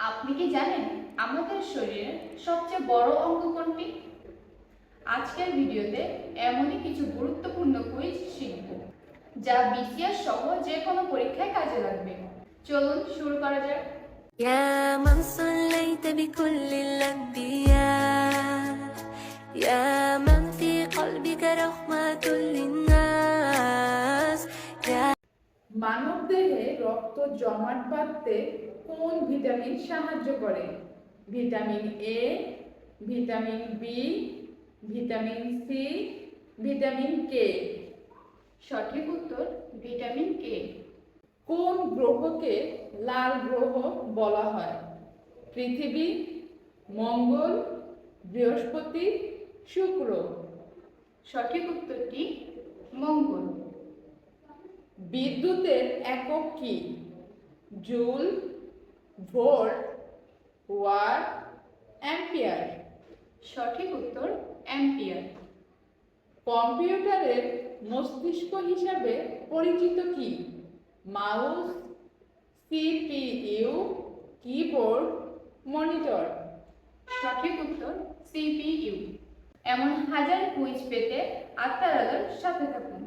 আপনি কি জানেন আমাদের শরীরের সবচেয়ে বড় অঙ্গ কোনটি? আজকের ভিডিওতে এমনই কিছু গুরুত্বপূর্ণ কুইজ শিখব যা বিসিএস সহ যে কোনো পরীক্ষায় কাজে লাগবে। চলুন শুরু করা যাক। يا من صليت بكل الأنبياء يا من في قلبك رحمة للناس يا মানবদেহে রক্ত জমাট বাঁধতে কোন ভিটামিন সাহায্য করে? Vitamin A, vitamin B, vitamin C, vitamin K. সঠিক উত্তর ভিটামিন কে। কোন গ্রহকে লাল গ্রহ বলা হয়? পৃথিবী, মঙ্গল, বৃহস্পতি, শুক্র। সঠিক উত্তরটি মঙ্গল। বিদ্যুতের একক কি? Joule, volt, watt, ampere. সঠিক উত্তর অ্যাম্পিয়ার। কম্পিউটারের মস্তিষ্ক হিসাবে পরিচিত কি? Mouse, CPU, keyboard, monitor. সঠিক উত্তর সিপিইউ। এমন হাজার কুইজ পেতে আত্মার আলোর সাথে থাকুন।